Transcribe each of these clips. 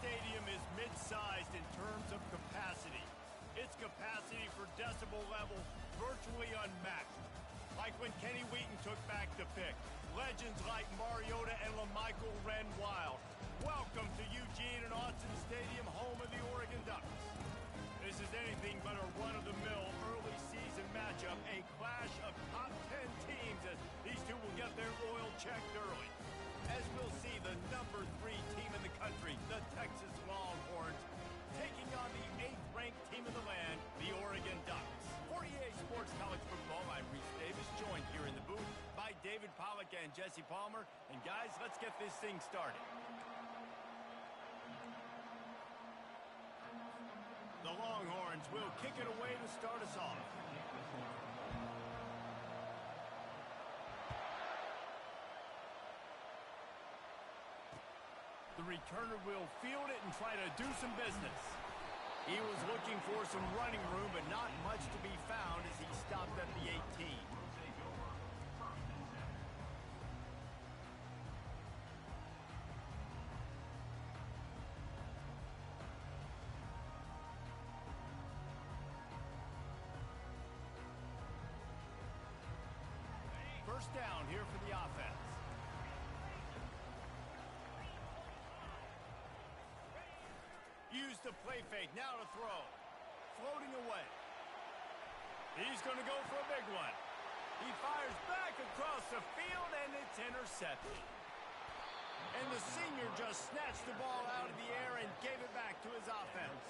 stadium is mid-sized in terms of capacity. Its capacity for decibel level virtually unmatched. Like when Kenny Wheaton took back the pick. Legends like Mariota and LaMichael ran wild. Welcome to Eugene and Austin Stadium, home of the Oregon Ducks. This is anything but a run-of-the-mill early season matchup, a clash of top 10 teams as these two will get their oil checked early. As we'll see, the number 3 team in the country, the Texas Longhorns, taking on the 8th-ranked team in the land, the Oregon Ducks. For EA Sports College Football, I'm Reese Davis, joined here in the booth by David Pollack and Jesse Palmer. And guys, let's get this thing started. The Longhorns will kick it away to start us off. The returner will field it and try to do some business. He was looking for some running room, but not much to be found as he stopped at the 18. First down here for the offense. Use the play fake, now to throw. Floating away. He's going to go for a big one. He fires back across the field, and it's intercepted. And the senior just snatched the ball out of the air and gave it back to his offense.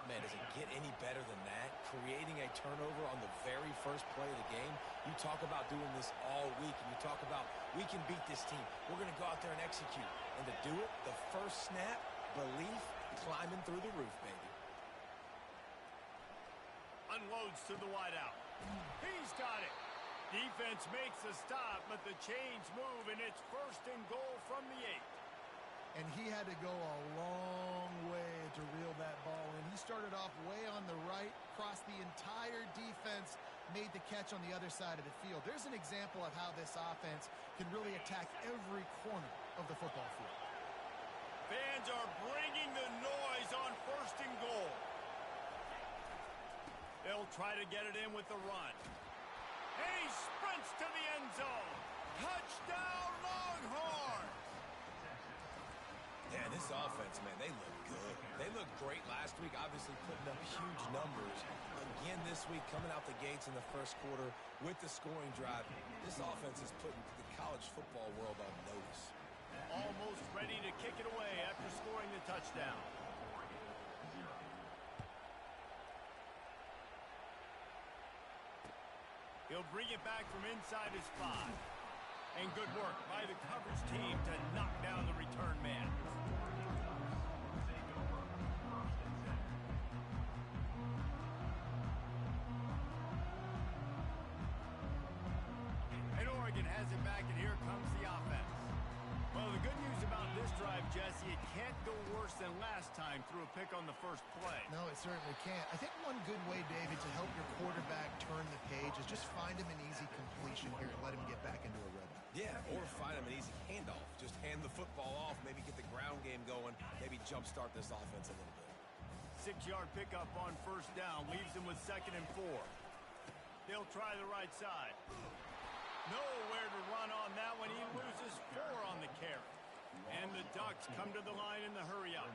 Man, does it get any better than that? Creating a turnover on the very first play of the game. You talk about doing this all week, and you talk about, we can beat this team. We're going to go out there and execute. And to do it, the first snap, belief, climbing through the roof, baby. Unloads to the wideout. He's got it. Defense makes a stop, but the chains move, and it's first and goal from the 8. And he had to go a long way to reel that ball in. He started off way on the right, crossed the entire defense, made the catch on the other side of the field. There's an example of how this offense can really attack every corner of the football field. Fans are bringing the noise on first and goal. They'll try to get it in with the run. And he sprints to the end zone. Touchdown, Longhorns! Yeah, this offense, man, they look good. They looked great last week, obviously putting up huge numbers. Again this week, coming out the gates in the first quarter with the scoring drive. This offense is putting the college football world on notice. Almost ready to kick it away after scoring the touchdown. He'll bring it back from inside his 5. And good work by the coverage team to knock down the return man. And Oregon has it back, and here comes the offense. Well, the good news about this drive, Jesse, it can't go worse than last time through a pick on the first play. No, it certainly can't. I think one good way, David, to help your quarterback turn the page is just find him an easy completion here and let him get back into a rhythm. Yeah, or find him an easy handoff. Just hand the football off, maybe get the ground game going, maybe jumpstart this offense a little bit. 6-yard pickup on first down, leaves him with 2nd and 4. They'll try the right side. Nowhere to run on that one. He loses 4 on the carry. And the Ducks come to the line in the hurry-up.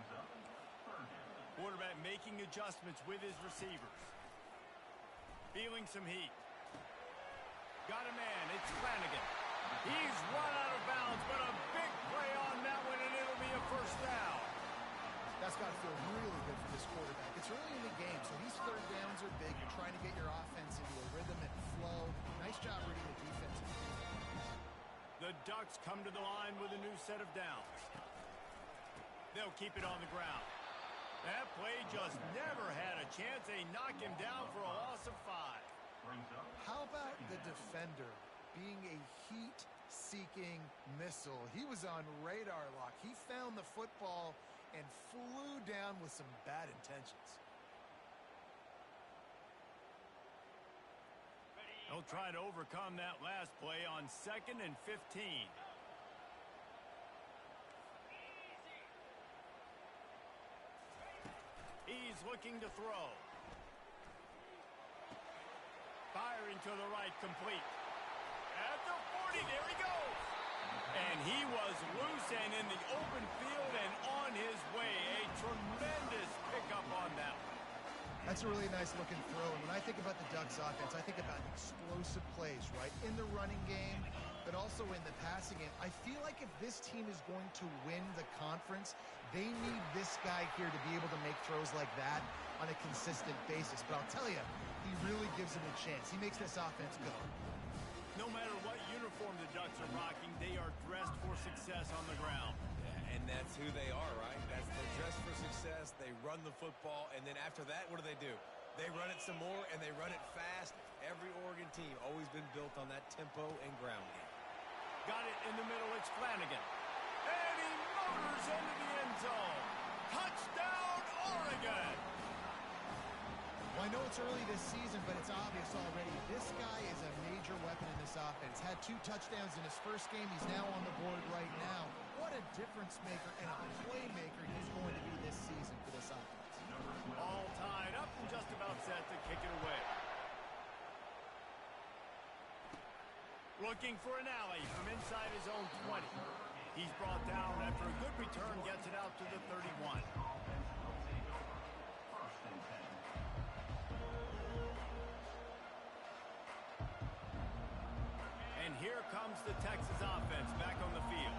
Quarterback making adjustments with his receivers. Feeling some heat. Got a man. It's Flanagan. He's run out of bounds, but a big play on that one, and it'll be a first down. That's got to feel really good for this quarterback. It's early in the game, so these third downs are big. You're trying to get your offense into a rhythm and flow. Nice job reading the defense. The Ducks come to the line with a new set of downs. They'll keep it on the ground. That play just never had a chance. They knock him down for a loss of 5. How about the defender being a heat-seeking missile? He was on radar lock. He found the football and flew down with some bad intentions. He'll try to overcome that last play on 2nd and 15. he's looking to throw. Firing to the right, complete. At the 40, there he goes. And he was loose and in the open field and on his way. A tremendous pickup on that one. That's a really nice looking throw. And when I think about the Ducks offense, I think about explosive plays, right? In the running game, but also in the passing game. I feel like if this team is going to win the conference, they need this guy here to be able to make throws like that on a consistent basis. But I'll tell you, he really gives them a chance. He makes this offense go. No matter what uniform the Ducks are rocking, they are dressed for success on the ground. Yeah, and that's who they are, right? They're dressed for success. They run the football, and then after that, what do? They run it some more, and they run it fast. Every Oregon team always been built on that tempo and ground game. Got it in the middle. It's Flanagan. And he motors into the end zone. Touchdown, Oregon! Well, I know it's early this season, but it's obvious already. This guy is a major weapon in this offense. Had 2 touchdowns in his first game. He's now on the board right now. What a difference maker and a playmaker he's going to be this season for this offense. All tied up and just about set to kick it away. Looking for an alley from inside his own 20. He's brought down after a good return, gets it out to the 31. And here comes the Texas offense back on the field.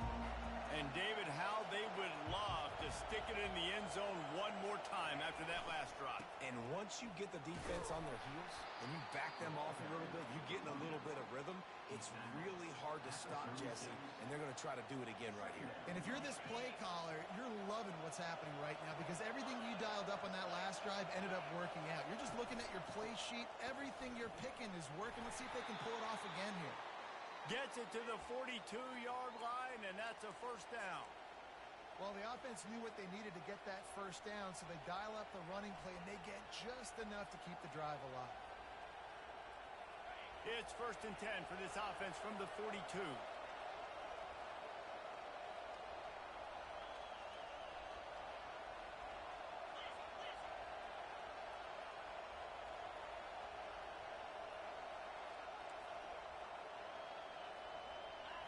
And David, how they would love to stick it in the end zone one more time after that last drive. And once you get the defense on their heels and you back them off a little bit, you get in a little bit of rhythm, it's really hard to stop, Jesse, and they're going to try to do it again right here. And if you're this play caller, you're loving what's happening right now because everything you dialed up on that last drive ended up working out. You're just looking at your play sheet. Everything you're picking is working. Let's see if they can pull it off again here. Gets it to the 42-yard line, and that's a first down. Well, the offense knew what they needed to get that first down, so they dial up the running play, and they get just enough to keep the drive alive. It's 1st and 10 for this offense from the 42.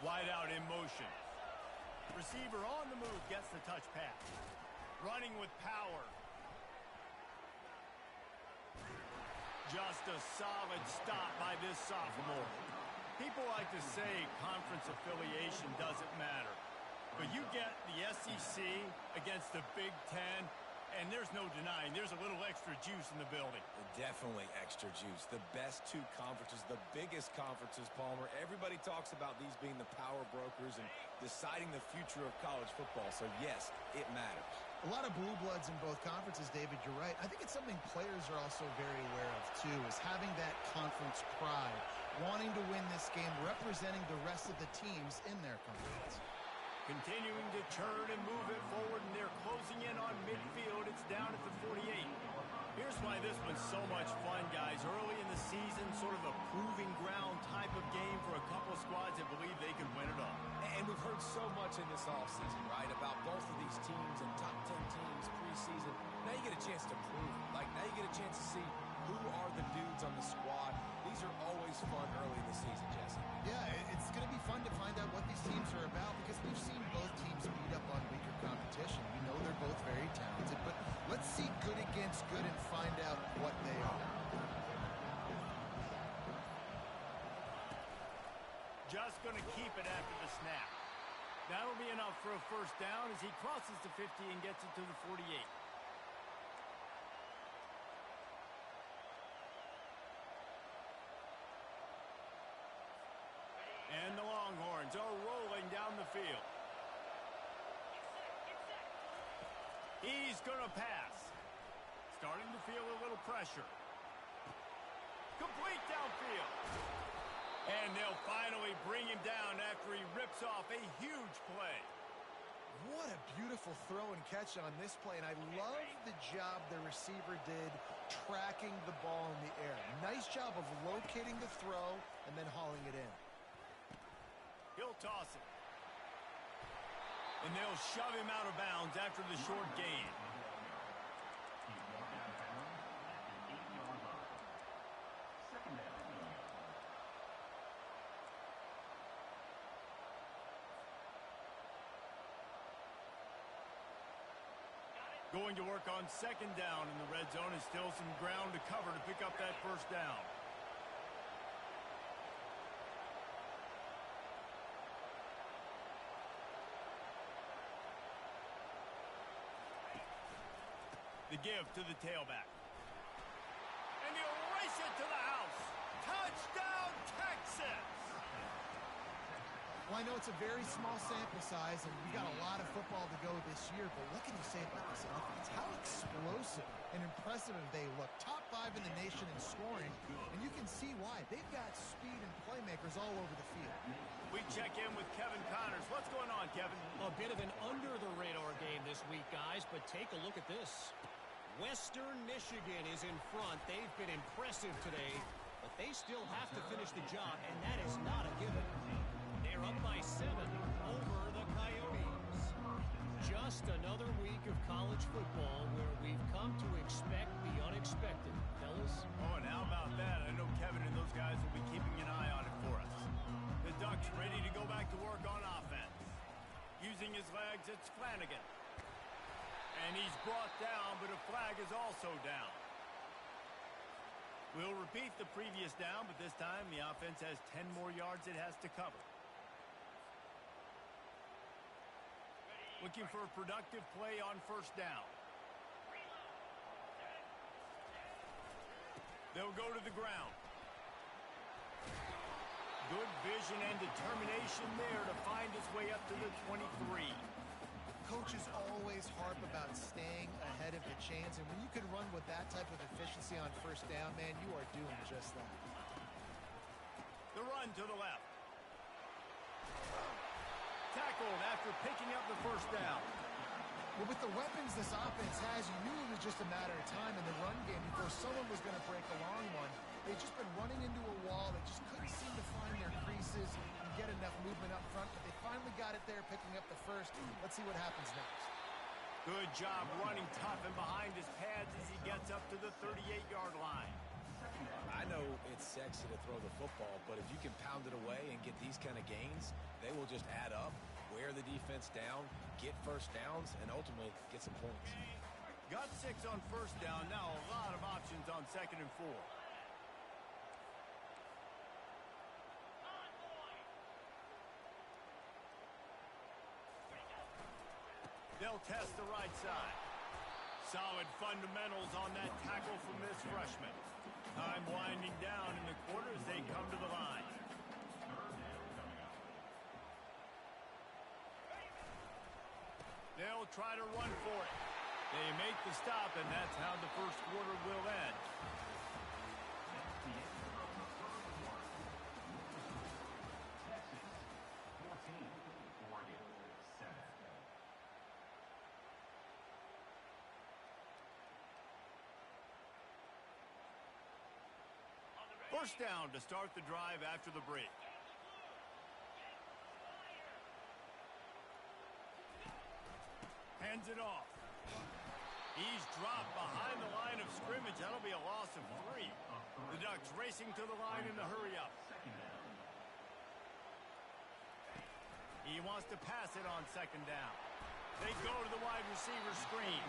Wide out in motion. Receiver on the move, gets the touch pass. Running with power. Just a solid stop by this sophomore. People like to say conference affiliation doesn't matter. But you get the SEC against the Big Ten, and there's no denying there's a little extra juice in the building. Definitely extra juice. The best 2 conferences, the biggest conferences, Palmer. Everybody talks about these being the power brokers and deciding the future of college football. So, yes, it matters. A lot of blue bloods in both conferences, David, you're right. I think it's something players are also very aware of, too, is having that conference pride, wanting to win this game, representing the rest of the teams in their conference. Continuing to turn and move it forward, and they're closing in on midfield. It's down at the 48. Here's why this one's so much fun, guys. Early in the season, sort of a proving ground type of game for a couple of squads that believe they can win it all. And we've heard so much in this offseason, right, about both of these teams and top 10 teams preseason. Now you get a chance to prove it. Like, now you get a chance to see who are the dudes on the squad. These are always fun early in the season, Jesse. Yeah, it's going to be fun to find out what these teams are about because we've seen both teams beat up on weaker competition. We know they're both very talented, but let's see good against good and find out what they are. Just going to keep it after the snap. That'll be enough for a first down as he crosses the 50 and gets it to the 48. And the Longhorns are rolling down the field. He's going to pass. Starting to feel a little pressure. Complete downfield. And they'll finally bring him down after he rips off a huge play. What a beautiful throw and catch on this play, and I love the job the receiver did tracking the ball in the air. Nice job of locating the throw and then hauling it in. He'll toss it. And they'll shove him out of bounds after the short gain. Going to work on second down in the red zone, and still some ground to cover to pick up that first down. The give to the tailback. And he'll race it to the house. Touchdown, Texas! Well, I know it's a very small sample size, and we've got a lot of football to go this year, but what can you say about this offense? How explosive and impressive they look. Top 5 in the nation in scoring, and you can see why. They've got speed and playmakers all over the field. We check in with Kevin Connors. What's going on, Kevin? A bit of an under-the-radar game this week, guys, but take a look at this. Western Michigan is in front. They've been impressive today, but they still have to finish the job, and that is not a given. They're up by 7 over the Coyotes. Just another week of college football where we've come to expect the unexpected. Fellas? Oh, and how about that? I know Kevin and those guys will be keeping an eye on it for us. The Ducks ready to go back to work on offense. Using his legs, it's Flanagan. And he's brought down, but a flag is also down. We'll repeat the previous down, but this time the offense has 10 more yards it has to cover. Looking for a productive play on first down. They'll go to the ground. Good vision and determination there to find his way up to the 23. Coaches always harp about staying ahead of the chains, and when you can run with that type of efficiency on first down, man, you are doing just that. The run to the left. Tackled after picking up the first down. Well, with the weapons this offense has, you knew it was just a matter of time in the run game before someone was going to break a long one. They've just been running into a wall. They just couldn't seem to find their creases and get enough movement up front, but they finally got it there, picking up the first. Let's see what happens next. Good job running tough and behind his pads as he gets up to the 38-yard line. I know it's sexy to throw the football, but if you can pound it away and get these kind of gains, they will just add up, wear the defense down, get first downs, and ultimately get some points. Got 6 on first down. Now a lot of options on second and 4. They'll test the right side. Solid fundamentals on that tackle from this freshman. Time winding down in the quarter as they come to the line. They'll try to run for it. They make the stop, and that's how the first quarter will end. First down to start the drive after the break. Hands it off. He's dropped behind the line of scrimmage. That'll be a loss of 3. The Ducks racing to the line in the hurry-up. He wants to pass it on second down. They go to the wide receiver screen.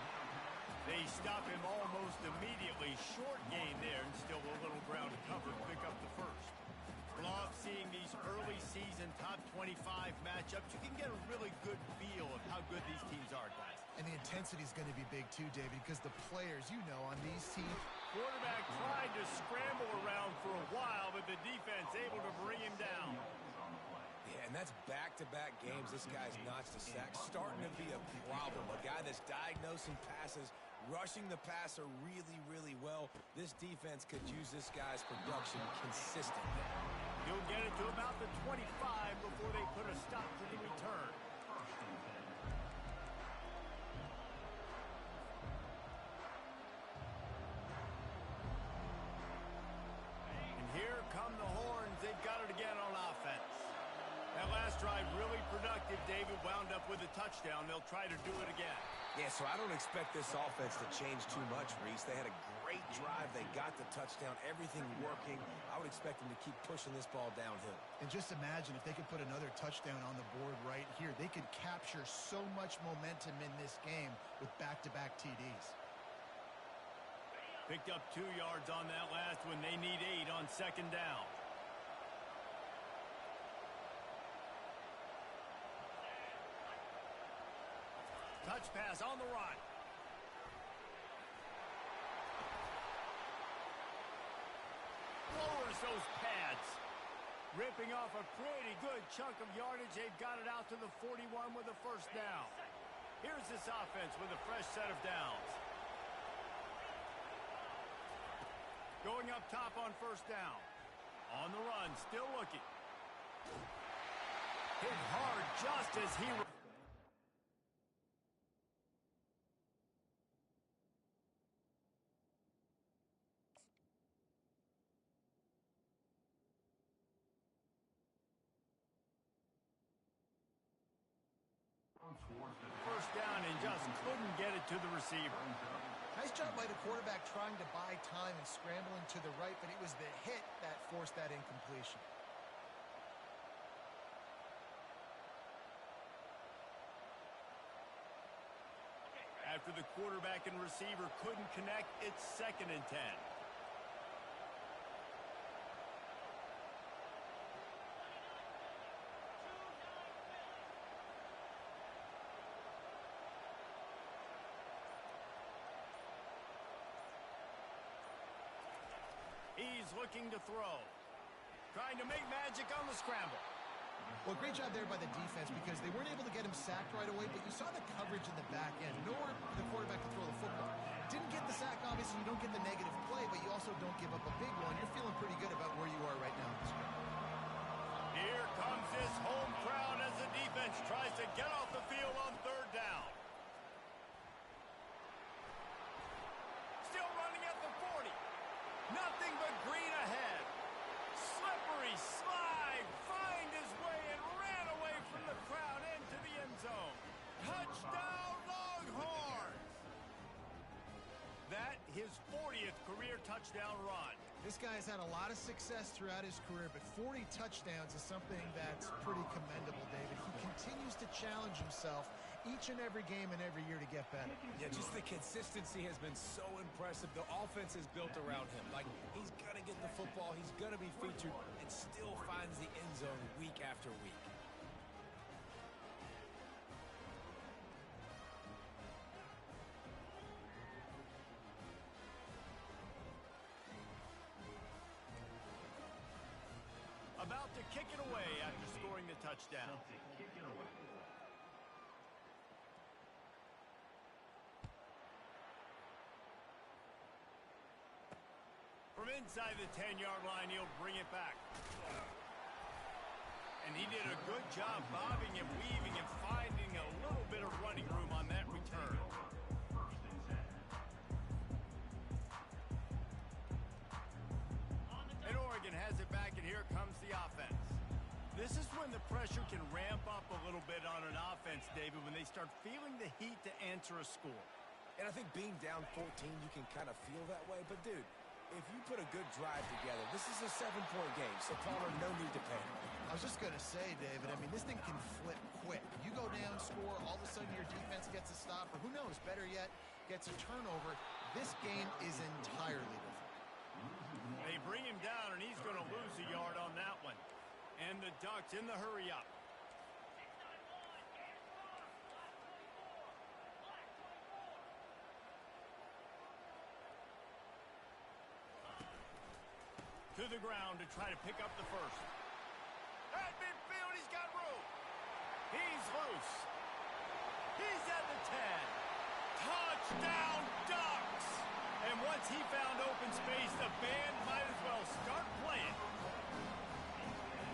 They stop him almost immediately. Short gain there, and still a little ground to cover to pick up the first. Love seeing these early season top 25 matchups. You can get a really good feel of how good these teams are, guys. And the intensity is going to be big too, David, because the players, you know, on these teams. Quarterback tried to scramble around for a while, but the defense able to bring him down. Yeah, and that's back-to-back games. This guy's notched a sack. Starting to be a problem. A guy that's diagnosing passes, rushing the passer really, really well. This defense could use this guy's production consistently. He'll get it to about the 25 before they put a stop to the return. And here come the horns. They've got it again on offense. That last drive really productive. David wound up with a touchdown. They'll try to do it again. Yeah, so I don't expect this offense to change too much, Reese. They had a great drive. They got the touchdown, everything working. I would expect them to keep pushing this ball downhill. And just imagine if they could put another touchdown on the board right here. They could capture so much momentum in this game with back-to-back TDs. Picked up 2 yards on that last one. They need 8 on second down. Touch pass on the run. Lowers those pads. Ripping off a pretty good chunk of yardage. They've got it out to the 41 with a first down. Here's this offense with a fresh set of downs. Going up top on first down. On the run, still looking. Hit hard just as he... First down and just couldn't get it to the receiver. Nice job by the quarterback trying to buy time and scrambling to the right, but it was the hit that forced that incompletion. After the quarterback and receiver couldn't connect, it's 2nd and 10. He's looking to throw. Trying to make magic on the scramble. Well, great job there by the defense because they weren't able to get him sacked right away, but you saw the coverage in the back end. Nowhere for the quarterback to throw the football. Didn't get the sack, obviously. You don't get the negative play, but you also don't give up a big one. You're feeling pretty good about where you are right now in this game. Here comes this home crowd as the defense tries to get off the field on 3rd down. Still running at the 40. Nothing but green ahead. Slippery slide. Find his way and ran away from the crowd into the end zone. Touchdown, Longhorns. That his 40th career touchdown run. This guy's had a lot of success throughout his career, but 40 touchdowns is something that's pretty commendable, David. He continues to challenge himself each and every game and every year to get better. Yeah, just the consistency has been so impressive. The offense is built around him. Like, he's going to get the football, he's going to be featured, and still finds the end zone week after week. About to kick it away after scoring the touchdown. From inside the 10-yard line, he'll bring it back. And he did a good job bobbing and weaving and finding a little bit of running room on that return. And Oregon has it back, and here comes the offense. This is when the pressure can ramp up a little bit on an offense, David, when they start feeling the heat to answer a score. And I think being down 14, you can kind of feel that way. But, dude, if you put a good drive together, this is a 7-point game, so Palmer, no need to panic. I was just going to say, David, I mean, this thing can flip quick. You go down, score, all of a sudden your defense gets a stop, or who knows, better yet, gets a turnover. This game is entirely different. They bring him down, and he's going to lose a yard on that one. And the Ducks in the hurry-up. To the ground to try to pick up the first. At midfield, he's got room. He's loose. He's at the 10. Touchdown, Ducks! And once he found open space, the band might as well start playing.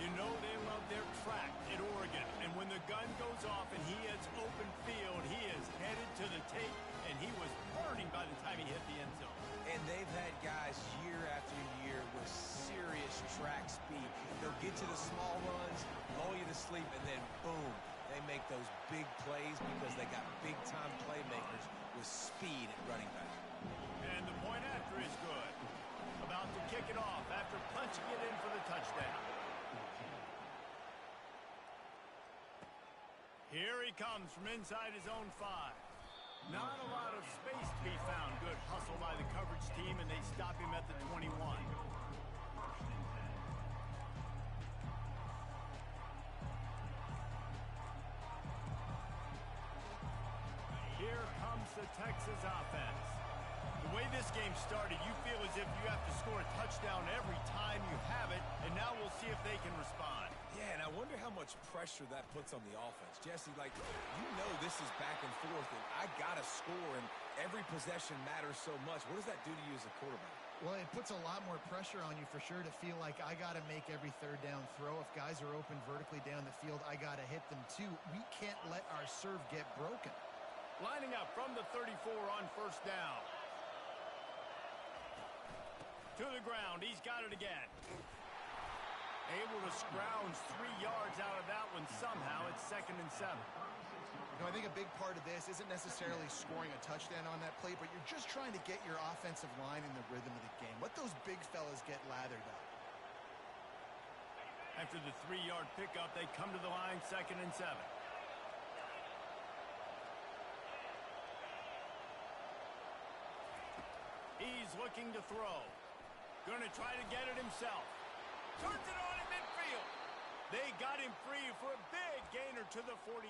You know they love their track at Oregon. And when the gun goes off and he has open field, he is headed to the tape, and he was burning by the time he hit the end zone. And they've had guys year after year with serious track speed. They'll get to the small runs, lull you to sleep, and then boom, they make those big plays because they got big-time playmakers with speed at running back. And the point after is good. About to kick it off after punching it in for the touchdown. Here he comes from inside his own 5. Not a lot of space to be found. Good hustle by the coverage team, and they stop him at the 21. Here comes the Texas offense. The way this game started, you feel as if you have to score a touchdown every time you have it, and now we'll see if they can respond. Yeah, and I wonder how much pressure that puts on the offense. Jesse, like, you know this is back and forth, and I got to score, and every possession matters so much. What does that do to you as a quarterback? Well, it puts a lot more pressure on you for sure to feel like I got to make every third down throw. If guys are open vertically down the field, I got to hit them too. We can't let our serve get broken. Lining up from the 34 on first down. To the ground. He's got it again. Able to scrounge 3 yards out of that one somehow. It's 2nd and 7. You know, I think a big part of this isn't necessarily scoring a touchdown on that play, but you're just trying to get your offensive line in the rhythm of the game. Let those big fellas get lathered up. After the 3-yard pickup, they come to the line, 2nd and 7. He's looking to throw. Gonna try to get it himself. Turns it on in midfield. They got him free for a big gainer to the 43.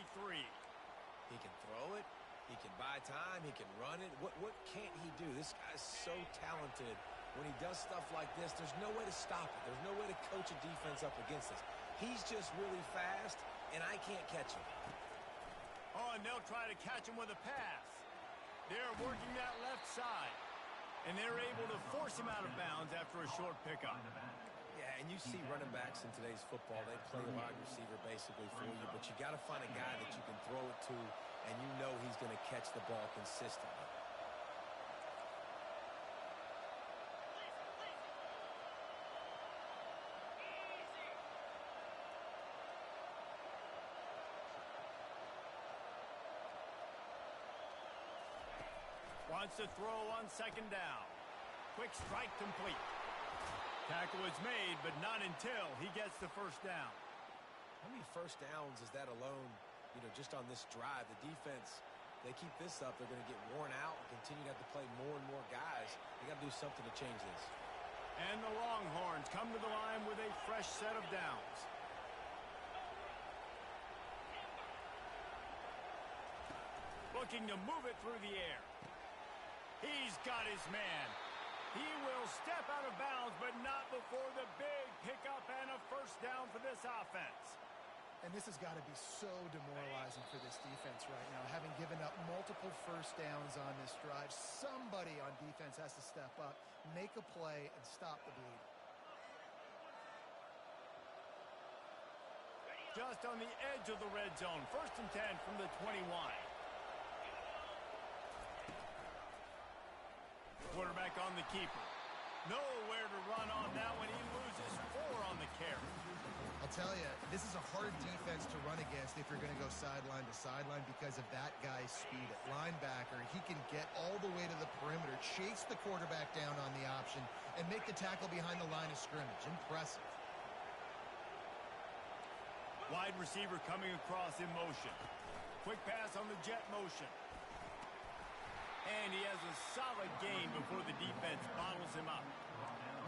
He can throw it. He can buy time. He can run it. What can't he do? This guy's so talented. When he does stuff like this, there's no way to stop it. There's no way to coach a defense up against this. He's just really fast, and I can't catch him. Oh, and they'll try to catch him with a pass. They're working that left side. And they're able to force him out of bounds after a short pickup. Yeah, and you see running backs in today's football, they play wide receiver basically for you, but you got to find a guy that you can throw it to, and you know he's going to catch the ball consistently. Wants to throw on 2nd down. Quick strike complete. Tackle is made, but not until he gets the first down. How many first downs is that alone, just on this drive? The defense, they keep this up, they're going to get worn out and continue to have to play more and more guys. They got to do something to change this. And the Longhorns come to the line with a fresh set of downs. Looking to move it through the air. He's got his man. He will step out of bounds, but not before the big pickup and a first down for this offense. And this has got to be so demoralizing for this defense right now. Having given up multiple first downs on this drive, somebody on defense has to step up, make a play, and stop the bleed. Just on the edge of the red zone. 1st and 10 from the 21. Quarterback on the keeper. Nowhere to run on that one. He loses 4 on the carry. I'll tell you, this is a hard defense to run against if you're going to go sideline to sideline because of that guy's speed at linebacker. He can get all the way to the perimeter, chase the quarterback down on the option, and make the tackle behind the line of scrimmage. Impressive. Wide receiver coming across in motion. Quick pass on the jet motion. And he has a solid gain before the defense bottles him up.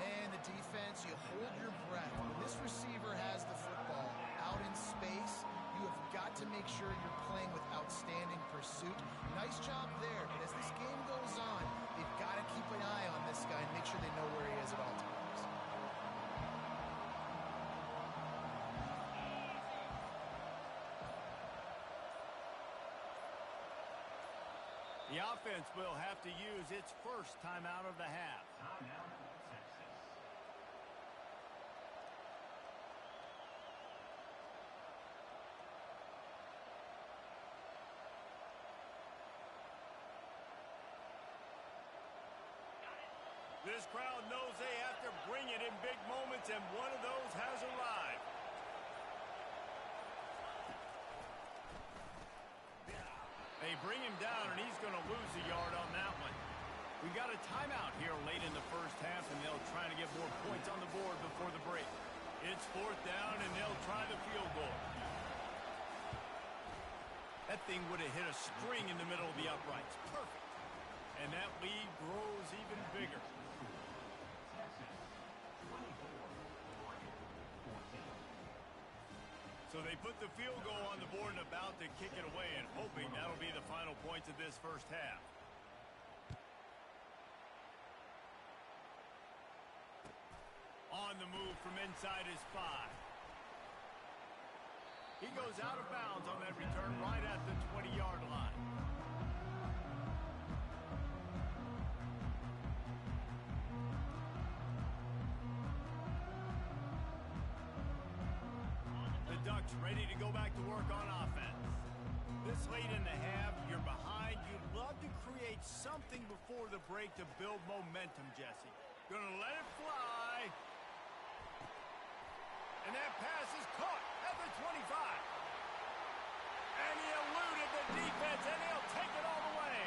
Man, the defense, you hold your breath. When this receiver has the football out in space, you have got to make sure you're playing with outstanding pursuit. Nice job there, but as this game goes on, they've got to keep an eye on this guy and make sure they know where he is at all times. The offense will have to use its first timeout of the half. This crowd knows they have to bring it in big moments, and one of those has arrived. They bring him down, and he's going to lose a yard on that one. We got a timeout here late in the first half, and they'll try to get more points on the board before the break. It's fourth down, and they'll try the field goal. That thing would have hit a string in the middle of the uprights. Perfect. And that lead grows even bigger. So they put the field goal on the board and about to kick it away, and hoping that'll be the final points of this first half. On the move from inside his 5. He goes out of bounds on that return right at the 20-yard line. The Ducks ready to go back to work on offense. This late in the half, you're behind. You'd love to create something before the break to build momentum, Jesse. Gonna let it fly. And that pass is caught at the 25. And he eluded the defense, and he'll take it all the way.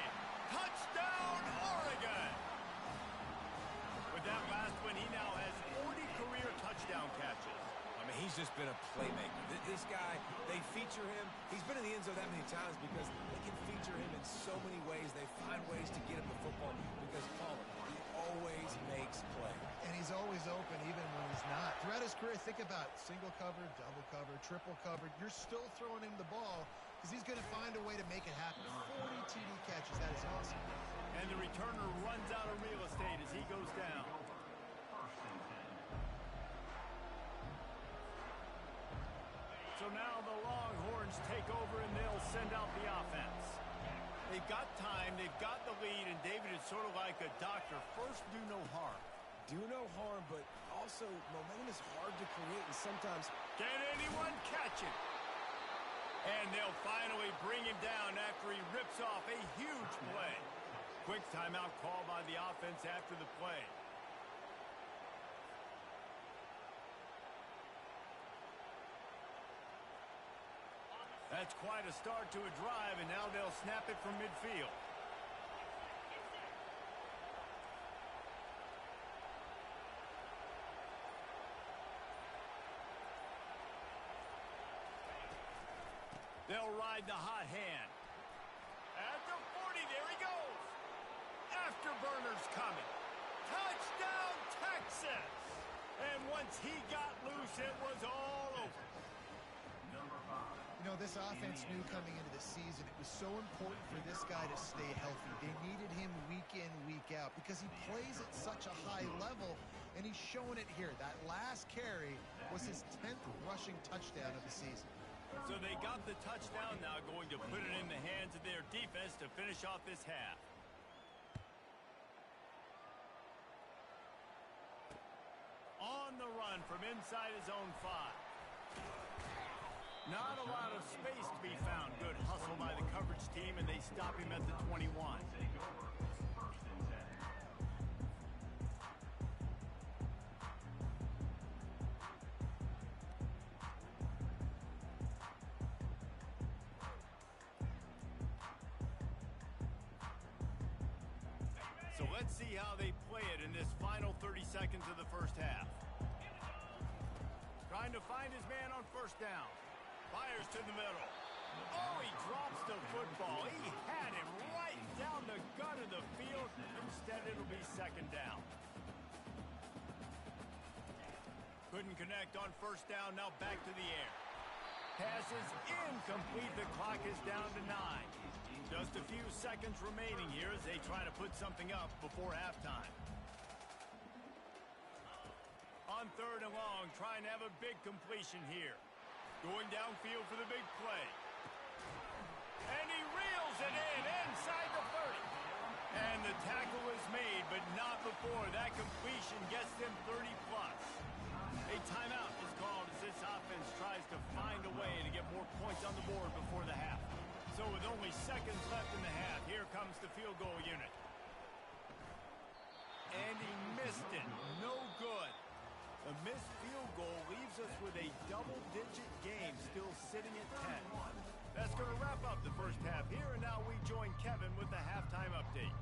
Touchdown, Oregon! With that last one, he now has 40 career touchdown catches. I mean, he's just been a playmaker. This guy, they feature him. He's been in the end zone that many times because they can feature him in so many ways. They find ways to get him the football because, Paul, he always makes plays. And he's always open even when he's not. Throughout his career, think about single cover, double cover, triple cover. You're still throwing him the ball because he's going to find a way to make it happen. 40 TD catches. That is awesome. And the returner runs out of real estate as he goes down. So now the Longhorns take over and they'll send out the offense. They've got time, they've got the lead, and David is sort of like a doctor. First, do no harm. Do no harm, but also momentum is hard to create, and sometimes... Can anyone catch it? And they'll finally bring him down after he rips off a huge play. Quick timeout call by the offense after the play. That's quite a start to a drive, and now they'll snap it from midfield. They'll ride the hot hand. At the 40, there he goes. Afterburner's coming. Touchdown, Texas! And once he got loose, it was all over. You know, this offense knew coming into the season it was so important for this guy to stay healthy. They needed him week in, week out because he plays at such a high level, and he's showing it here. That last carry was his 10th rushing touchdown of the season. So they got the touchdown, now going to put it in the hands of their defense to finish off this half. On the run from inside his own 5. Not a lot of space to be found. Good hustle by the coverage team, and they stop him at the 21. So let's see how they play it in this final 30 seconds of the first half. Trying to find his man on first down. Fires to the middle. Oh, he drops the football. He had him right down the gut of the field. Instead, it'll be second down. Couldn't connect on first down. Now back to the air. Pass is incomplete. The clock is down to 9. Just a few seconds remaining here as they try to put something up before halftime. On third and long, trying to have a big completion here. Going downfield for the big play. And he reels it in inside the 30. And the tackle is made, but not before that completion gets them 30-plus. A timeout is called as this offense tries to find a way to get more points on the board before the half. So with only seconds left in the half, here comes the field goal unit. And he missed it. No good. A missed field goal leaves us with a double-digit game still sitting at 10. That's going to wrap up the first half here, and now we join Kevin with the halftime update.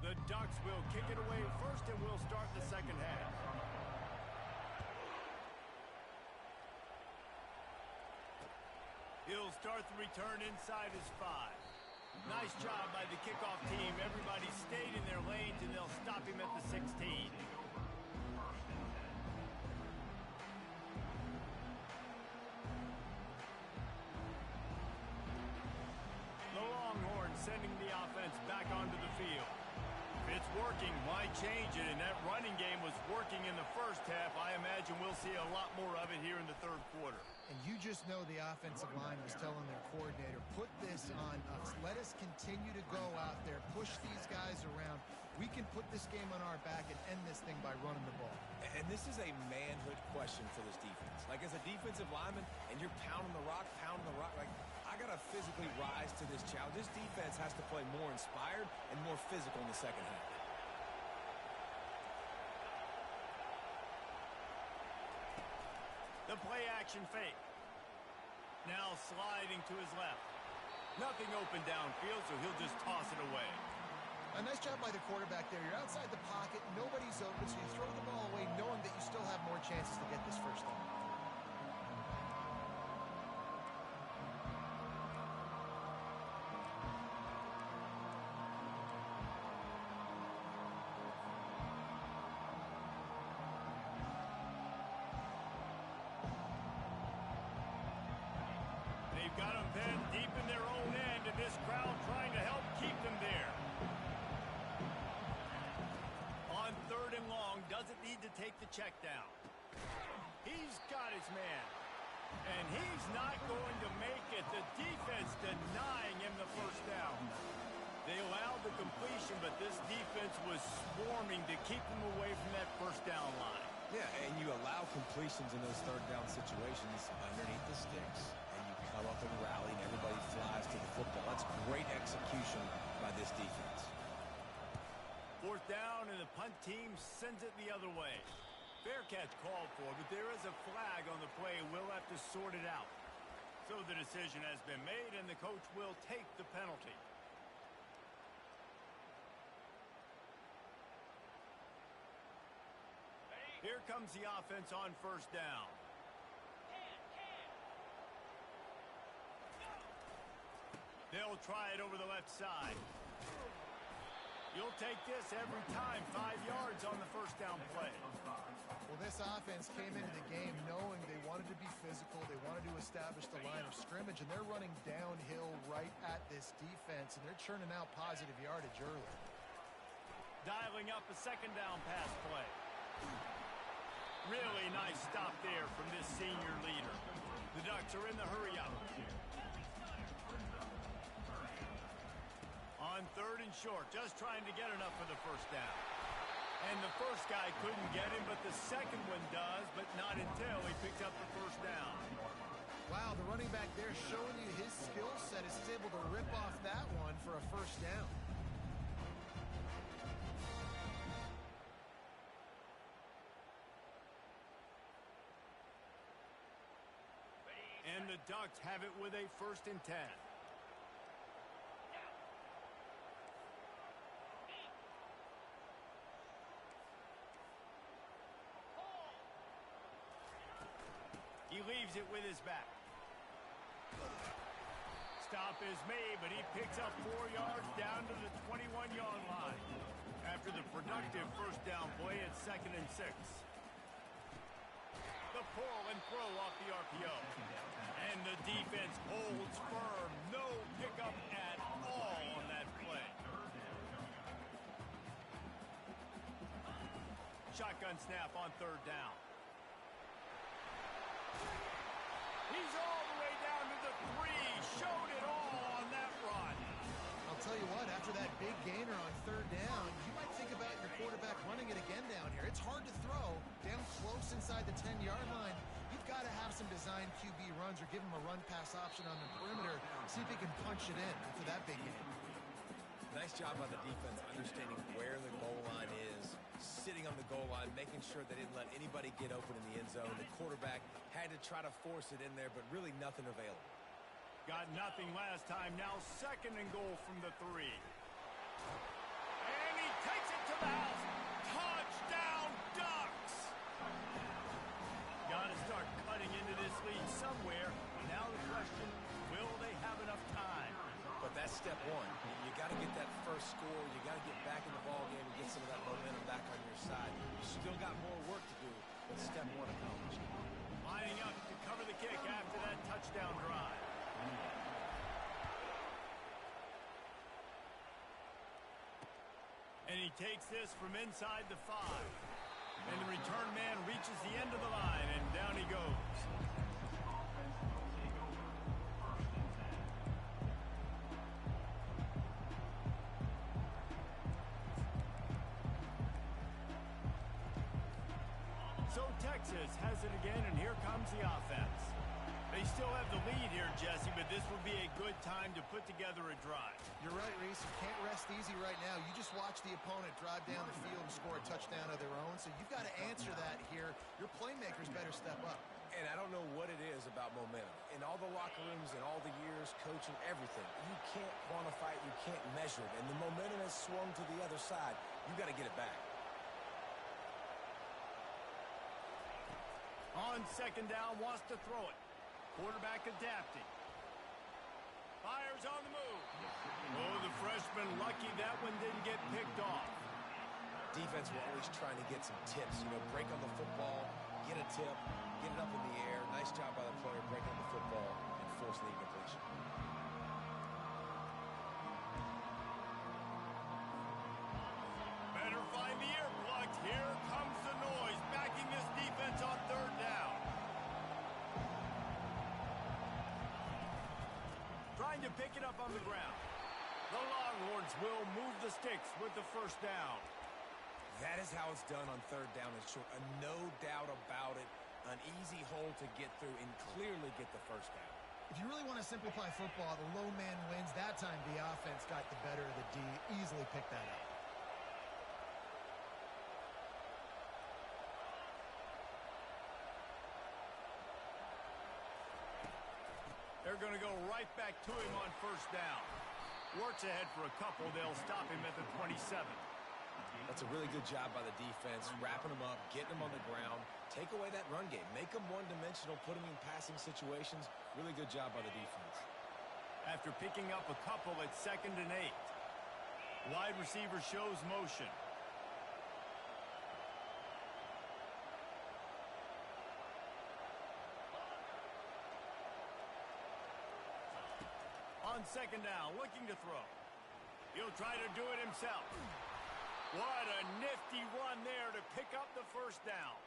The Ducks will kick it away first, and we'll start the second half. He'll start the return inside his 5. Nice job by the kickoff team. Everybody stayed in their lanes, and they'll stop him at the 16. The Longhorns sending the offense back onto the field. If it's working, why change it? And that running game was working in the first half. I imagine we'll see a lot more of it here in the third quarter. And you just know the offensive line was telling their coordinator, put this on us. Let us continue to go out there, push these guys around. We can put this game on our back and end this thing by running the ball. And this is a manhood question for this defense. Like, as a defensive lineman, and you're pounding the rock, like, I got to physically rise to this challenge. This defense has to play more inspired and more physical in the second half. The play action fake. Now sliding to his left. Nothing open downfield, so he'll just toss it away. A nice job by the quarterback there. You're outside the pocket, nobody's open, so you throw the ball away knowing that you still have more chances to get this first down. They've got them pinned deep in their own end, and this crowd trying to help keep them there. On 3rd and long, doesn't need to take the check down. He's got his man, and he's not going to make it. The defense denying him the first down. They allowed the completion, but this defense was swarming to keep them away from that first down line. Yeah, and you allow completions in those third down situations underneath the sticks, and you come up and rally, and everybody flies to the football. That's great execution by this defense. 4th down, and the punt team sends it the other way. Fair catch called for, but there is a flag on the play. We'll have to sort it out. So the decision has been made, and the coach will take the penalty. Here comes the offense on 1st down. They'll try it over the left side. You'll take this every time. 5 yards on the 1st down play. Well, this offense came into the game knowing they wanted to be physical. They wanted to establish the line of scrimmage, and they're running downhill right at this defense, and they're churning out positive yardage early. Dialing up a 2nd down pass play. Really nice stop there from this senior leader. The Ducks are in the hurry-up. On 3rd and short, just trying to get enough for the first down. And the first guy couldn't get him, but the second one does, but not until he picked up the first down. Wow, the running back there showing you his skill set as he's able to rip off that one for a first down. And the Ducks have it with a 1st and 10. He leaves it with his back. Stop is made, but he picks up 4 yards down to the 21-yard line. After the productive first down play, it's 2nd and 6. The pull and throw off the RPO. And the defense holds firm. No pickup at all on that play. Shotgun snap on 3rd down. He's all the way down to the 3. Showed it all on that run. I'll tell you what, after that big gainer on 3rd down, you might think about your quarterback running it again down here. It's hard to throw down close inside the 10-yard line. You've got to have some design QB runs or give him a run-pass option on the perimeter. See if he can punch it in for that big game. Nice job by the defense understanding where the goal line is, sitting on the goal line, making sure they didn't let anybody get open in the end zone. The quarterback had to try to force it in there, but really nothing available. Got nothing last time. Now 2nd and goal from the 3. And he the house. Touchdown, Ducks! Got to start cutting into this lead somewhere. Now the question, will they have enough time? But that's step one. You got to get that first score. You got to get back in the ball game and get some of that momentum back on your side. You still got more work to do, but step one accomplished. Lining up to cover the kick after that touchdown drive. And he takes this from inside the 5. And the return man reaches the end of the line, and down he goes. So Texas has it again, and here comes the offense. They still have the lead here, Jesse, but this will be a good time to put together a drive. You're right, Reese. You can't rest easy right now. You just watch the opponent drive down the field and score a touchdown of their own, so you've got to answer that here. Your playmakers better step up. And I don't know what it is about momentum. In all the locker rooms, in all the years, coaching, everything, you can't quantify it, you can't measure it. And the momentum has swung to the other side. You got to get it back. On second down, wants to throw it. Quarterback adapting. Fires on the move. Oh, the freshman lucky that one didn't get picked off. Defense will always trying to get some tips. You know, break on the football, get a tip, get it up in the air. Nice job by the player breaking on the football and forcing the incompletion. Better find the earplugs. Here comes the noise, backing this defense on third down. Trying to pick it up on the ground. The Longhorns will move the sticks with the first down. That is how it's done on third down and short. No doubt about it. An easy hole to get through and clearly get the first down. If you really want to simplify football, the low man wins. That time the offense got the better of the D. Easily picked that up. They're going to go right back to him on first down. Works ahead for a couple. They'll stop him at the 27. That's a really good job by the defense, wrapping them up, getting them on the ground. Take away that run game. Make them one-dimensional, put them in passing situations. Really good job by the defense. After picking up a couple at 2nd and 8. Wide receiver shows motion. On second down, looking to throw. He'll try to do it himself. What a nifty run there to pick up the first down.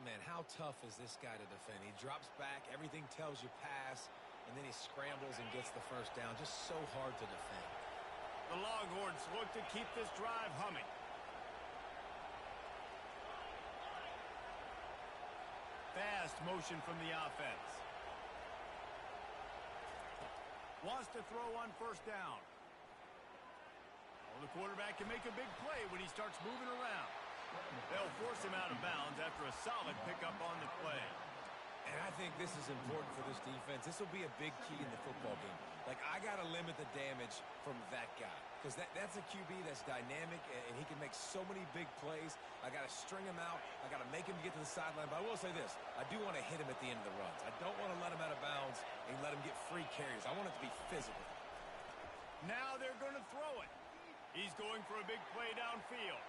Man, how tough is this guy to defend? He drops back, everything tells you pass, and then he scrambles and gets the first down. Just so hard to defend. The Longhorns look to keep this drive humming. Fast motion from the offense. Wants to throw on first down. Well, the quarterback can make a big play when he starts moving around. They'll force him out of bounds after a solid pickup on the play. And I think this is important for this defense. This will be a big key in the football game. Like, I got to limit the damage from that guy. Because that's a QB that's dynamic, and he can make so many big plays. I got to string him out. I got to make him get to the sideline. But I will say this. I do want to hit him at the end of the runs. I don't want to let him out of bounds and let him get free carries. I want it to be physical. Now they're going to throw it. He's going for a big play downfield.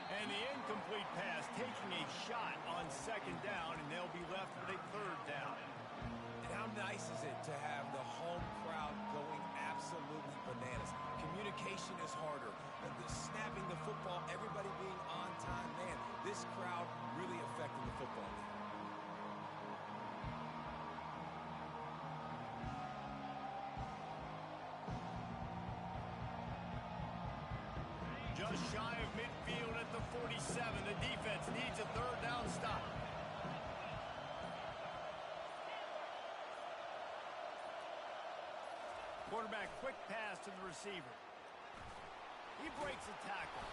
And the incomplete pass taking a shot on second down, and they'll be left with a third down. And how nice is it to have the home crowd going absolutely bananas? Communication is harder. The snapping the football, everybody being on time. Man, this crowd really affecting the football game. Just shy of midfield at the 47. The defense needs a third down stop. Quarterback quick pass to the receiver. He breaks a tackle.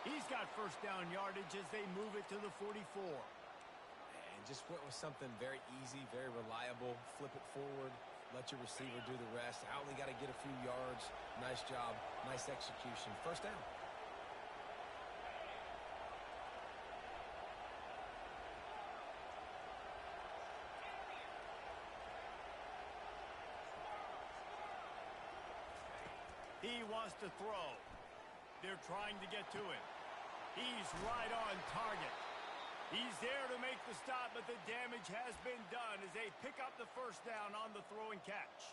He's got first down yardage as they move it to the 44. And just went with something very easy, very reliable. Flip it forward. Let your receiver do the rest. I only got to get a few yards. Nice job. Nice execution. First down. QB wants to throw. They're trying to get to him. He's right on target. He's there to make the stop, but the damage has been done as they pick up the first down on the throw and catch.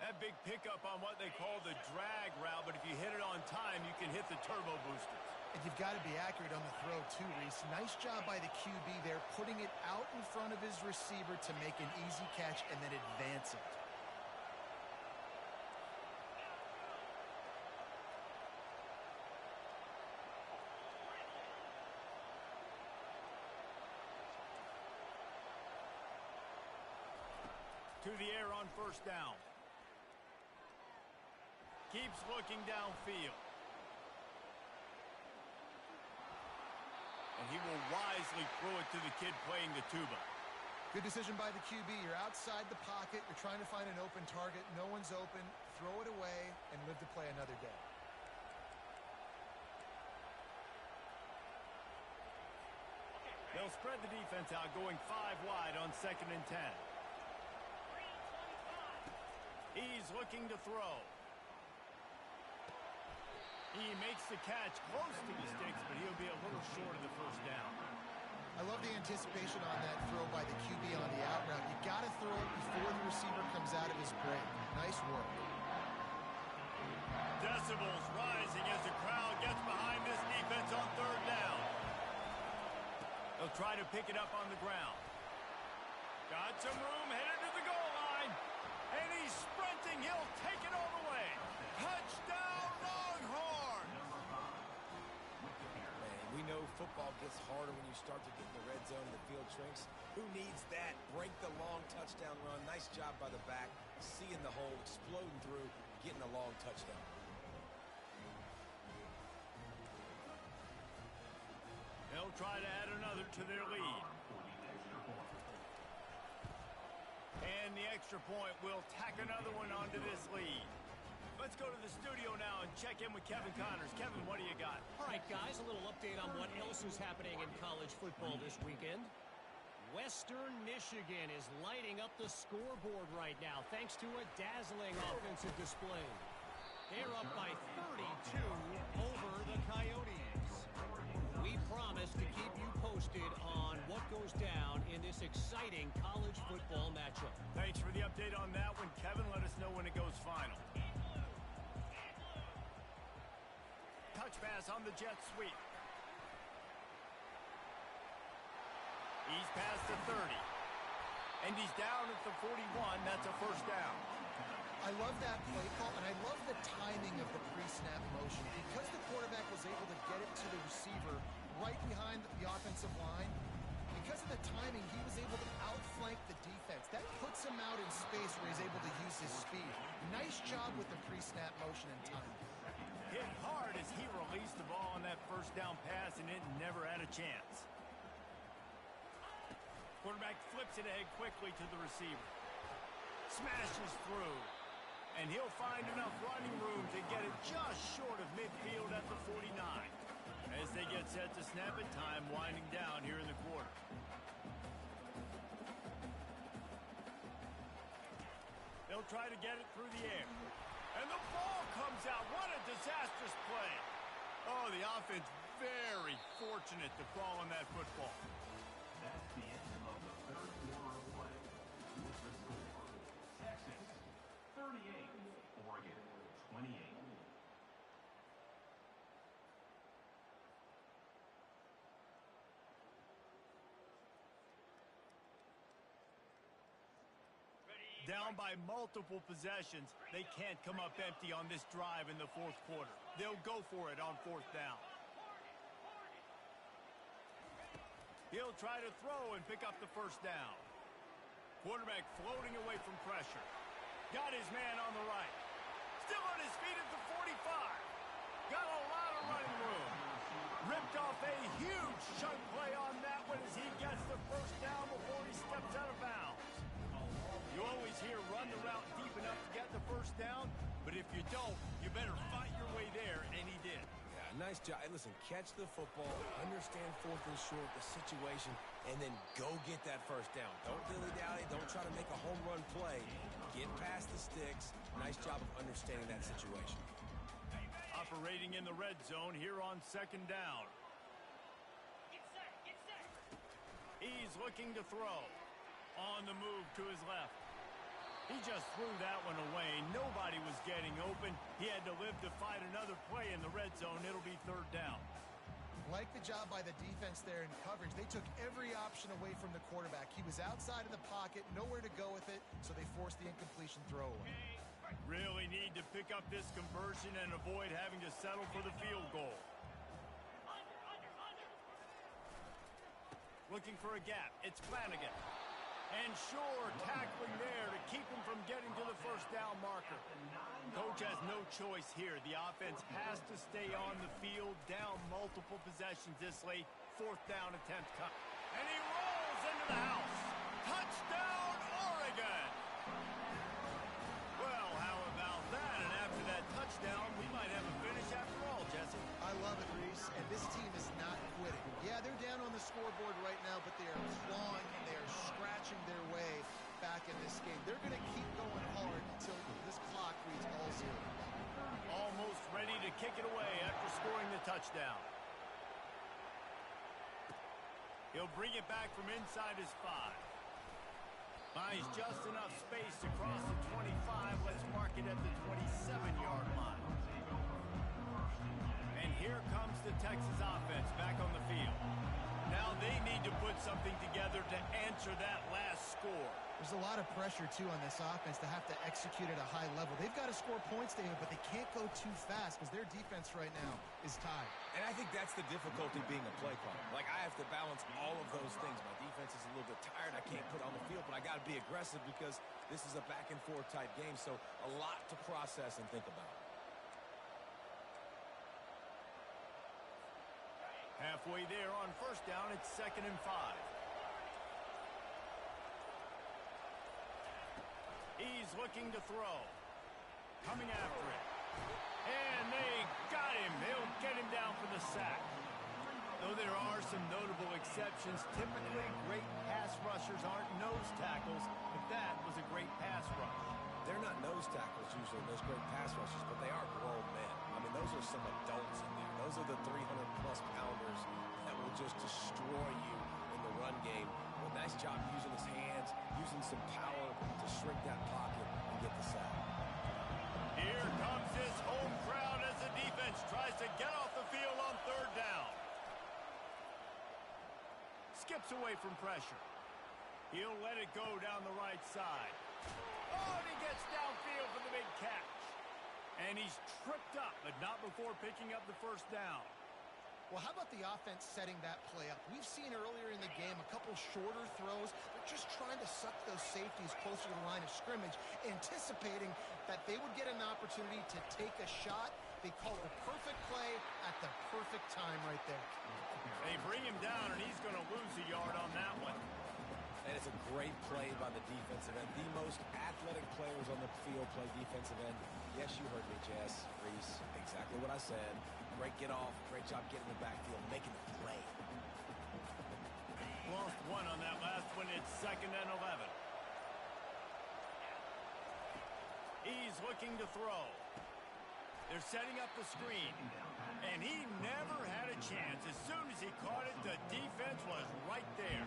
That big pickup on what they call the drag route, but if you hit it on time, you can hit the turbo boosters. And you've got to be accurate on the throw, too, Reese. Nice job by the QB there, putting it out in front of his receiver to make an easy catch and then advance it. To the air on first down. Keeps looking downfield. And he will wisely throw it to the kid playing the tuba. Good decision by the QB. You're outside the pocket. You're trying to find an open target. No one's open. Throw it away and live to play another day. They'll spread the defense out, going 5 wide on 2nd and 10. He's looking to throw. He makes the catch close to the sticks, but he'll be a little short of the first down. I love the anticipation on that throw by the QB on the out route. You got to throw it before the receiver comes out of his break. Nice work. Decibels rising as the crowd gets behind this defense on 3rd down. They'll try to pick it up on the ground. Got some room, headed to the goal line. And he's sprinting. He'll take it all the way. Touchdown, Longhorns! Man, we know football gets harder when you start to get in the red zone and the field shrinks. Who needs that? Break the long touchdown run. Nice job by the back. Seeing the hole, exploding through, getting a long touchdown. They'll try to add another to their lead. And the extra point will tack another one onto this lead. Let's go to the studio now and check in with Kevin Connors. Kevin, what do you got? All right, guys, a little update on what else is happening in college football this weekend. Western Michigan is lighting up the scoreboard right now thanks to a dazzling offensive display. They're up by 32 over the Coyotes. We promise to keep you posted on what goes down in this exciting college football matchup. Thanks for the update on that one, Kevin. Let us know when it goes final. Touch pass on the jet sweep. He's past the 30. And he's down at the 41. That's a first down. I love that play call, and I love the timing of the pre-snap motion. Because the quarterback was able to get it to the receiver right behind the offensive line, because of the timing, he was able to outflank the defense. That puts him out in space where he's able to use his speed. Nice job with the pre-snap motion and timing. Hit hard as he released the ball on that first down pass, and it never had a chance. Quarterback flips it ahead quickly to the receiver. Smashes through. And he'll find enough running room to get it just short of midfield at the 49. As they get set to snap it, time winding down here in the quarter. They'll try to get it through the air. And the ball comes out. What a disastrous play. Oh, the offense very fortunate to fall on that football. That's the end of the third quarter of play. With the score, Texas 38, Oregon 28. Down by multiple possessions, they can't come up empty on this drive in the 4th quarter. They'll go for it on 4th down. He'll try to throw and pick up the first down. Quarterback floating away from pressure. Got his man on the right. Still on his feet at the 45. Got a lot of running room. Ripped off a huge chunk play on that one as he gets the first down before he steps out of bounds. You always hear run the route deep enough to get the first down, but if you don't, you better fight your way there, and he did. Yeah, nice job. Hey, listen, catch the football, understand 4th and short, the situation, and then go get that first down. Don't dilly-dally. Don't try to make a home run play. Get past the sticks. Nice job of understanding that situation. operating in the red zone here on second down. He's looking to throw. On the move to his left. He just threw that one away. Nobody was getting open. He had to live to fight another play in the red zone. It'll be third down. Like the job by the defense there in coverage. They took every option away from the quarterback. He was outside of the pocket, nowhere to go with it, so they forced the incompletion throwaway. Really need to pick up this conversion and avoid having to settle for the field goal. Looking for a gap. It's Flanagan. And sure, tackling there to keep him from getting to the first down marker. Coach has no choice here. The offense has to stay on the field, down multiple possessions this late. Fourth down attempt come. And he rolls into the house. Touchdown, Oregon! Well, how about that? And after that touchdown, we might have a finish after all, Jesse. I love it, Reese, and this team is not quitting. Yeah, they're down on the scoreboard right now, but they are clawing and they are scratching their way back in this game. They're going to keep going hard until this clock reads all zero. Almost ready to kick it away after scoring the touchdown. He'll bring it back from inside his 5. Finds just enough space to cross the 25. Let's mark it at the 27-yard line. And here comes the Texas offense back on the field. Now they need to put something together to answer that last score. There's a lot of pressure, too, on this offense to have to execute at a high level. They've got to score points, David, but they can't go too fast because their defense right now is tied. And I think that's the difficulty being a play caller. Like, I have to balance all of those things. My defense is a little bit tired. I can't put it on the field, but I got to be aggressive because this is a back-and-forth type game, so a lot to process and think about. Halfway there on first down, it's 2nd and 5. He's looking to throw. Coming after it. And they got him. They'll get him down for the sack. Though there are some notable exceptions, typically great pass rushers aren't nose tackles, but that was a great pass rush. They're not nose tackles usually, those great pass rushers, but they are grown men. I mean, those are some adults in there. Those are the 300-plus pounders that will just destroy you in the run game. Well, nice job using his hands, using some power to shrink that pocket and get the sack. Here comes his home crowd as the defense tries to get off the field on third down. Skips away from pressure. He'll let it go down the right side. Oh, and he gets downfield for the big catch. And he's tripped up, but not before picking up the first down. Well, how about the offense setting that play up? We've seen earlier in the game a couple shorter throws. They're just trying to suck those safeties closer to the line of scrimmage, anticipating that they would get an opportunity to take a shot. They called the perfect play at the perfect time right there. They bring him down, and he's going to lose a yard on that one. And it's a great play by the defensive end. The most athletic players on the field play defensive end. Yes, you heard me, Jess, Reese. Exactly what I said. Great get off. Great job getting the backfield, making the play. Lost one on that last one. It's 2nd and 11. He's looking to throw. They're setting up the screen. And he never had a chance. As soon as he caught it, the defense was right there.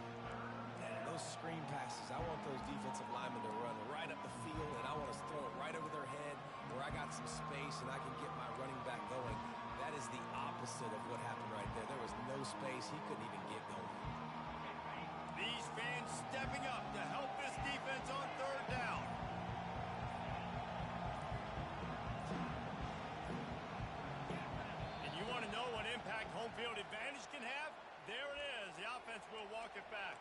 Those screen passes, I want those defensive linemen to run right up the field, and I want to throw it right over their head where I got some space and I can get my running back going. That is the opposite of what happened right there. There was no space. He couldn't even get going. These fans stepping up to help this defense on third down. And you want to know what impact home field advantage can have? There it is. The offense will walk it back.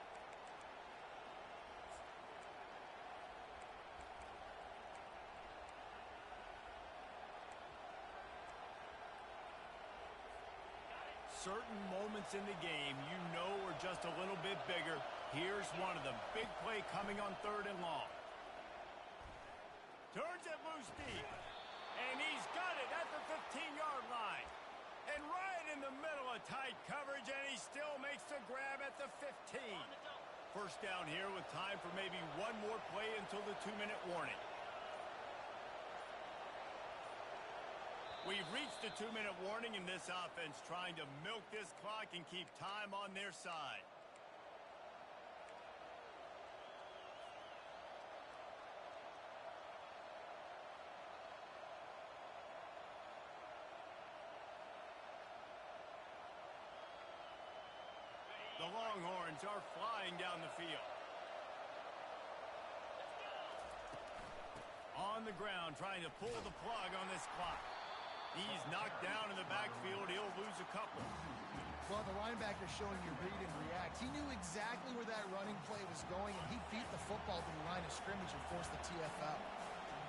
Certain moments in the game you know are just a little bit bigger. Here's one of them. Big play coming on 3rd and long. Turns it loose deep. And he's got it at the 15-yard line. And right in the middle of tight coverage, and he still makes the grab at the 15. First down here with time for maybe one more play until the 2-minute warning. We've reached the 2-minute warning in this offense, trying to milk this clock and keep time on their side. The Longhorns are flying down the field. On the ground, trying to pull the plug on this clock. He's knocked down in the backfield. He'll lose a couple. Well, the linebacker showing you read and react. He knew exactly where that running play was going, and he beat the football to the line of scrimmage and forced the TFL.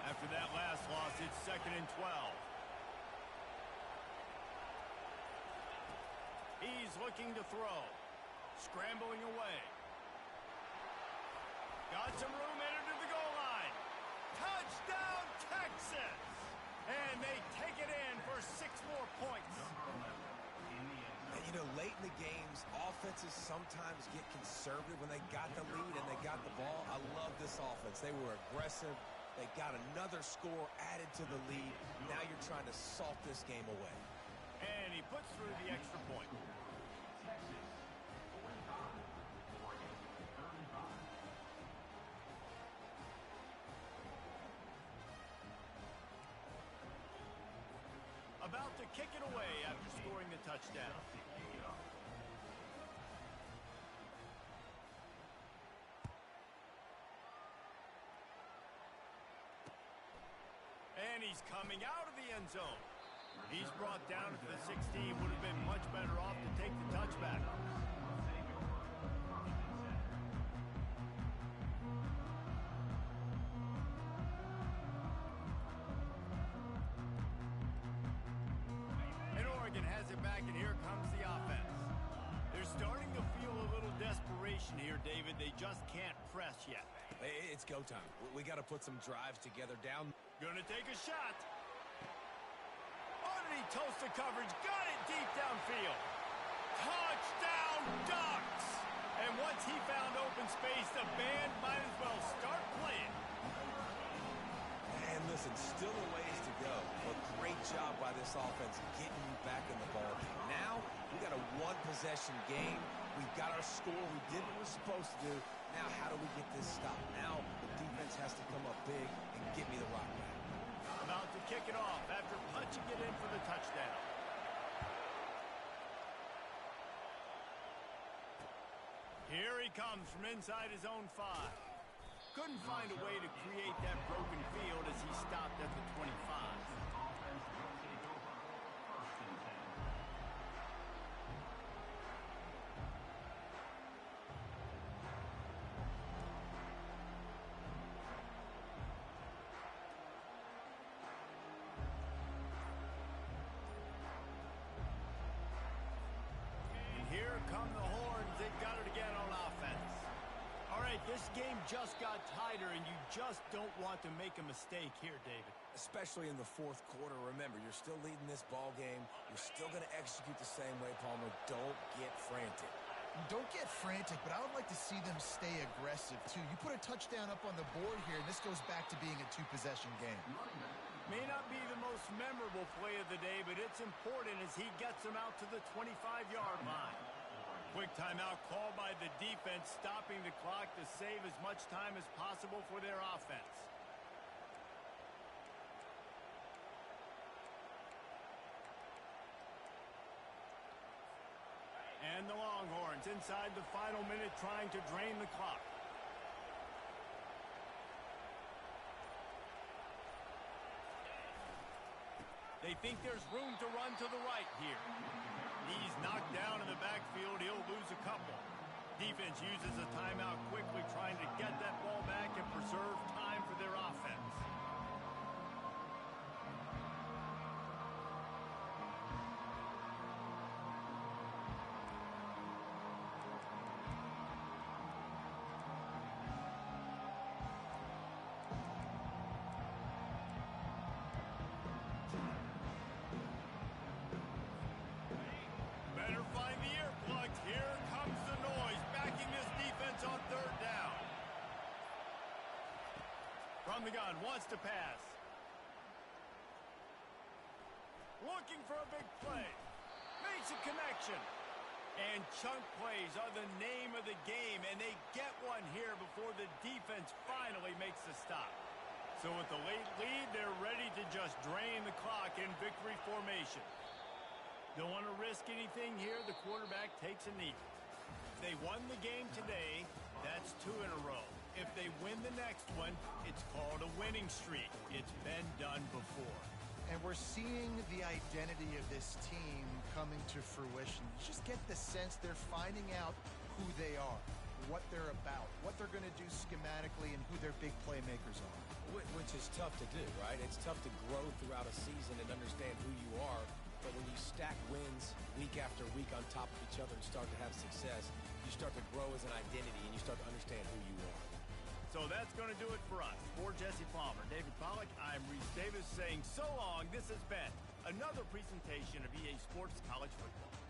After that last loss, it's 2nd and 12. He's looking to throw. Scrambling away. Got some room, entered to the goal line. Touchdown, Texas! And they take it in for 6 more points. And, you know, late in the games, offenses sometimes get conservative when they got the lead and they got the ball. I love this offense. They were aggressive. They got another score added to the lead. Now you're trying to salt this game away. And he puts through the extra point. About to kick it away after scoring the touchdown. And he's coming out of the end zone. He's brought down to the 16. Would have been much better off to take the touchback. And Oregon has it back, and here comes the offense. They're starting to feel a little desperation here, David. They just can't press yet. It's go time. We got to put some drives together down. Gonna take a shot. Underneath toasted coverage. Got it deep downfield. Touchdown, Ducks! And once he found open space, the band might as well start playing. And listen, still a ways to go. But great job by this offense getting you back in the ball game. Now, we got a one-possession game. We've got our score. We did what we're supposed to do. Now, how do we get this stopped? Now, the defense has to come up big and get me the rock back. About to kick it off after punching it in for the touchdown. Here he comes from inside his own 5. Couldn't find a way to create that broken field as he stopped at the 25. Here come the Horns. They've got it again on offense. All right, this game just got tighter, and you just don't want to make a mistake here, David. Especially in the fourth quarter. Remember, you're still leading this ball game. You're still going to execute the same way, Palmer. Don't get frantic. Don't get frantic, but I would like to see them stay aggressive, too. You put a touchdown up on the board here, and this goes back to being a 2-possession game. May not be the most memorable play of the day, but it's important as he gets them out to the 25-yard line. Quick timeout called by the defense, stopping the clock to save as much time as possible for their offense. And the Longhorns inside the final minute trying to drain the clock. They think there's room to run to the right here. He's knocked down in the backfield. He'll lose a couple. Defense uses a timeout quickly, trying to get that ball back and preserve time for their offense. Better find the earplugs. Here comes the noise, backing this defense on 3rd down. From the gun, wants to pass. looking for a big play. Makes a connection. And chunk plays are the name of the game, and they get one here before the defense finally makes the stop. So with the late lead, they're ready to just drain the clock in victory formation. Don't want to risk anything here. The quarterback takes a knee. If they won the game today, that's 2 in a row. If they win the next one, it's called a winning streak. It's been done before. And we're seeing the identity of this team coming to fruition. You just get the sense they're finding out who they are, what they're about, what they're going to do schematically, and who their big playmakers are. Which is tough to do, right? It's tough to grow throughout a season and understand who you are. But when you stack wins week after week on top of each other and start to have success, you start to grow as an identity and you start to understand who you are. So that's going to do it for us. For Jesse Palmer, David Pollack, I'm Reese Davis saying so long. This has been another presentation of EA Sports College Football.